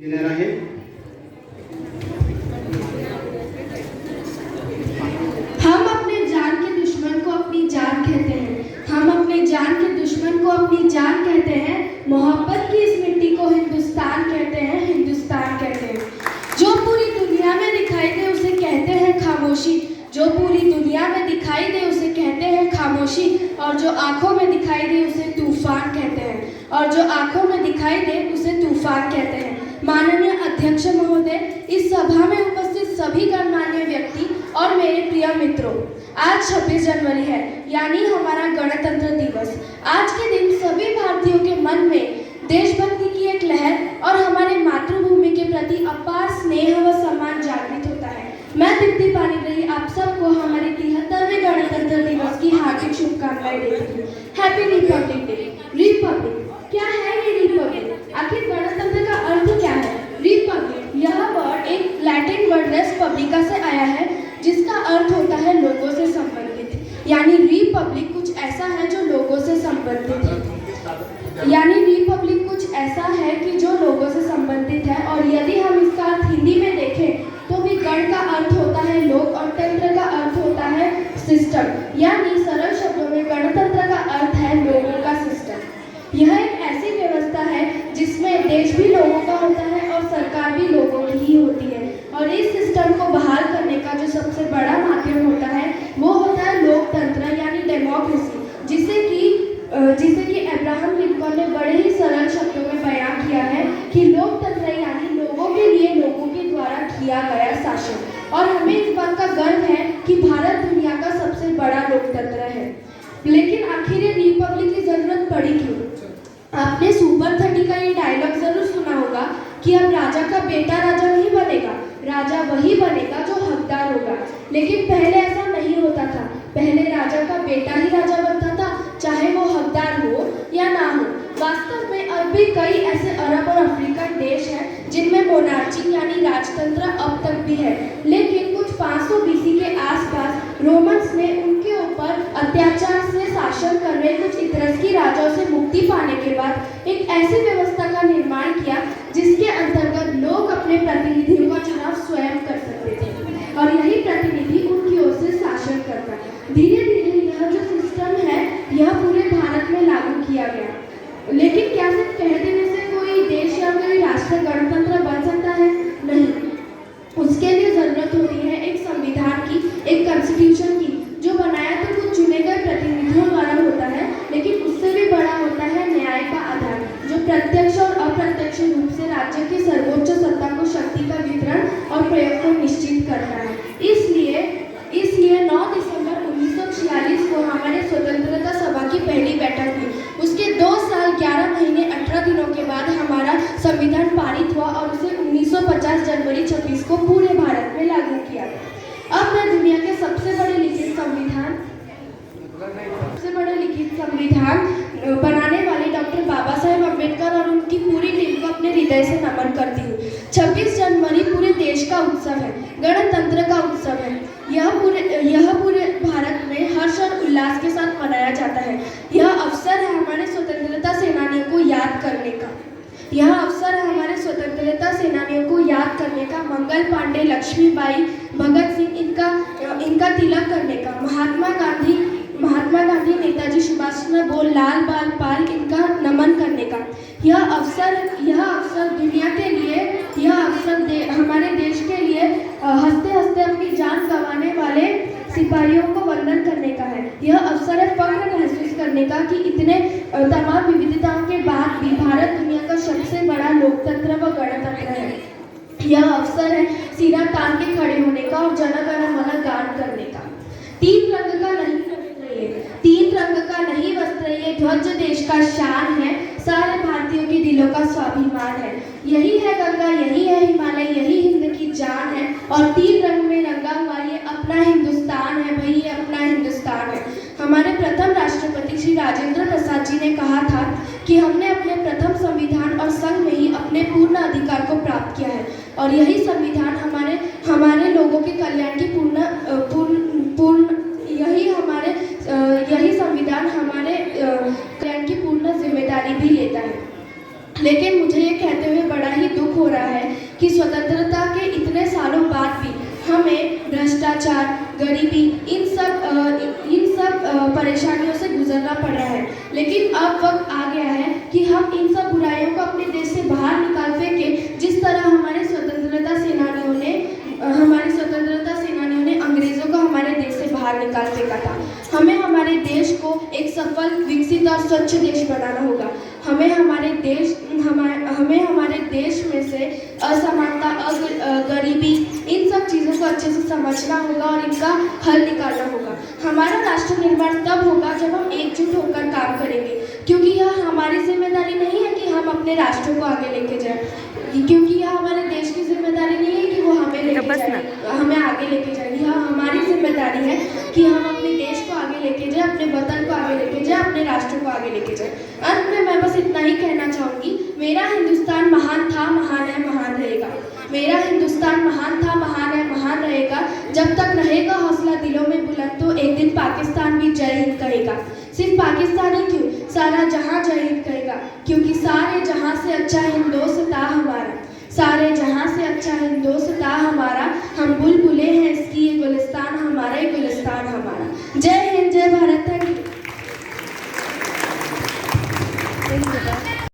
देणार आहे। हम अपने जान के दुश्मन को अपनी जान कहते हैं। हम अपने जान के दुश्मन को अपनी जान कहते हैं। मोहब्बत की इस मिट्टी को हिंदुस्तान कहते हैं, हिंदुस्तान कहते हैं। जो पूरी दुनिया में दिखाई दे उसे कहते हैं खामोशी। जो पूरी दुनिया में दिखाई दे उसे कहते हैं खामोशी। और जो आंखों में दिखाई दे उसे तूफान कहते हैं। और जो आंखों में दिखाई दे उसे तूफान कहते हैं। माननीय अध्यक्ष महोदय, इस सभा में उपस्थित सभी गणमान्य व्यक्ति और मेरे प्रिय मित्रों, आज 26 जनवरी है, यानी हमारा गणतंत्र दिवस। आज के दिन सभी भारतीयों के मन में देशभक्ति की एक लहर और हमारे मातृभूमि के प्रति अपार स्नेह व सम्मान जागृत होता है। मैं दीप्ति पानीग्राही आप सबको हमारे 73वें गणतंत्र दिवस की हार्दिक शुभकामनाएं देती हूँ। Happy Republic day. रिपब्लिक क्या है ये रिपब्लिक? आखिर गणतंत्र का अर्थ क्या है? रिपब्लिक यह वर्ड एक लैटिन वर्ड रेस पब्लिका से आया है, जिसका अर्थ होता है लोगों से संबंधित। यानी रिपब्लिक कुछ ऐसा है जो लोगों से संबंधित है। यानी रिपब्लिक कुछ ऐसा है कि जो लोगों से संबंधित है। और यदि हम इसका अर्थ हिंदी में देखें तो भी गण का अर्थ होता है लोग और तंत्र का अर्थ होता है सिस्टम। यानी सरल शब्दों में गणतंत्र का अर्थ है लोगों का सिस्टम। यह एक ऐसी व्यवस्था है जिसमें देश भी लोगों का होता है और सरकार भी लोगों की ही होती है। और इस सिस्टम को बहाल करने का जो सबसे बड़ा माध्यम होता है वो होता है लोकतंत्र यानी डेमोक्रेसी, जिसे कि अब्राहम लिंकन ने बड़े ही सरल शब्दों में बयान किया है कि लोकतंत्र यानी लोगों के लिए लोगों के द्वारा किया गया शासन। और हमें इस बात का गर्व है कि भारत दुनिया का सबसे बड़ा लोकतंत्र है। लेकिन आखिर ये रिपब्लिक की जरूरत पड़ी क्यों? आपने सुपर 30 का ये डायलॉग जरूर सुना होगा कि अब राजा का बेटा राजा नहीं बनेगा, राजा वही बनेगा जो हकदार होगा। लेकिन पहले ऐसा नहीं होता था। पहले राजा का बेटा ही राजा बनता था, चाहे वो हकदार हो या ना हो। वास्तव में अब भी कई ऐसे अरब और अफ्रीकन देश हैं जिनमें मोनार्ची यानी राजतंत्र अब तक भी है। लेकिन कुछ 500 BC के आसपास रोमन्स ने उनके ऊपर अत्याचार से शासन कर रहे कुछ इतरस्की राजाओं से मुक्ति पाने के बाद एक ऐसी व्यवस्था का निर्माण किया जिसके अंतर्गत लोग अपने प्रतिनिधियों का चुनाव स्वयं कर सकते थे और यही प्रतिनिधि उनकी ओर से शासन करता है। धीरे धीरे यह जो सिस्टम है यह पूरे भारत में लागू किया गया। लेकिन क्या सिर्फ कह देने से कोई देश या कोई राष्ट्र गणतंत्र बन सकता है? नहीं, उसके लिए जरूरत होती है एक संविधान की, एक कॉन्स्टिट्यूशन की, जो बनाया तो कुछ चुने गए प्रतिनिधियों द्वारा होता है, लेकिन उससे भी बड़ा होता है न्याय का आधार, जो प्रत्यक्ष और अप्रत्यक्ष रूप से राज्य की सर्वोच्च सत्ता को शक्ति का वितरण और प्रयोग को निश्चित करता है। इसलिए 9 दिसंबर 1946 को हमारे स्वतंत्रता सभा की पहली बैठक हुई। उसके 2 साल 11 महीने 18 दिनों के बाद हमारा संविधान पारित हुआ और उसे 1950 जनवरी 26 को पूरे भारत में लागू किया गया। अब मैं दुनिया के सबसे बड़े लिखित संविधान बनाने वाले डॉक्टर बाबा साहेब अम्बेडकर और उनकी पूरी टीम को अपने हृदय से नमन करती हूँ। 26 जनवरी पूरे देश का उत्सव है, गणतंत्र का उत्सव है। यह पूरे भारत में हर्ष और उल्लास के साथ मनाया जाता है। यह अवसर है हमारे स्वतंत्रता सेनानियों को याद करने का। मंगल पांडे, लक्ष्मीबाई, भगत सिंह, इनका तिलक करने का। महात्मा गांधी, नेताजी सुभाष चंद्र बोस, लाल बाल पाल, इनका नमन करने का। यह अवसर दुनिया के लिए, हमारे देश के लिए हंसते हंसते अपनी जान गंवाने वाले सिपाहियों को वंदन करने का है। यह अवसर है फख्र महसूस करने का कि इतने तमाम विविधताओं के बाद भी भारत दुनिया का सबसे बड़ा लोकतंत्र व गणतंत्र है। यह अवसर है सिरा तान के खड़े होने का और जन गण मन गान करने का। तीन रंग का नहीं वस्त्र ये ध्वज देश का शान है, सारे भारतीयों के दिलों का स्वाभिमान है। यही है गंगा, यही है हिमालय, यही हिंद की जान है। और 3 रंग में रंगा हुआ ये अपना हिंदुस्तान है, भाई ये अपना हिंदुस्तान है। हमारे प्रथम राष्ट्रपति श्री राजेंद्र प्रसाद जी ने कहा था कि हमने अपने प्रथम संविधान और संघ में ही अपने पूर्ण अधिकार को प्राप्त किया है। और यही संविधान हमारे लोगों के कल्याण की यही संविधान हमारे कल्याण की पूर्ण जिम्मेदारी भी लेता है। लेकिन मुझे ये कहते हुए बड़ा ही दुख हो रहा है कि स्वतंत्रता के इतने सालों बाद भी हमें भ्रष्टाचार, गरीबी, इन सब परेशानियों से गुजरना पड़ रहा है। लेकिन अब वक्त आ गया है कि हम इन सब बुराइयों को अपने देश से बाहर निकाल फेंकें। जिस तरह हमारे स्वतंत्रता सेनानियों ने अंग्रेज़ों को हमारे देश से बाहर निकाल फेंका था। हमें हमारे देश को एक सफल, विकसित और स्वच्छ देश बनाना होगा। हमें हमारे देश में से असमानता, गरीबी, इन सब चीज़ों को अच्छे से समझना होगा और इनका हल निकालना होगा। हमारा राष्ट्र निर्माण तब होगा जब हम एकजुट होकर काम करेंगे, क्योंकि यह हमारी जिम्मेदारी नहीं है कि हम अपने राष्ट्र को आगे लेके जाएं, क्योंकि यह हमारे देश की जिम्मेदारी नहीं है कि वो हमें आगे लेके जाए। यह हमारी जिम्मेदारी है कि हम अपने देश को आगे लेके जाए, अपने वतन को आगे लेके जाए, अपने राष्ट्र को आगे लेके जाए। अंत में मैं बस इतना ही कहना चाहूँगी, मेरा हिंदुस्तान महान था, महान है, महान रहेगा। मेरा हिंदुस्तान महान था, महान है, महान रहेगा। जब तक रहेगा हौसला दिलों में बुलंद, तो एक दिन पाकिस्तान भी जय हिंद कहेगा। सिर्फ पाकिस्तान ही क्यों, सारा जहां जय हिंद कहेगा, क्योंकि सारे जहां से अच्छा हिंदोस्तान हमारा, सारे जहां से अच्छा हिंदोस्तान हमारा। हम बुलबुलें हैं इसकी ये गुलिस्तान हमारा।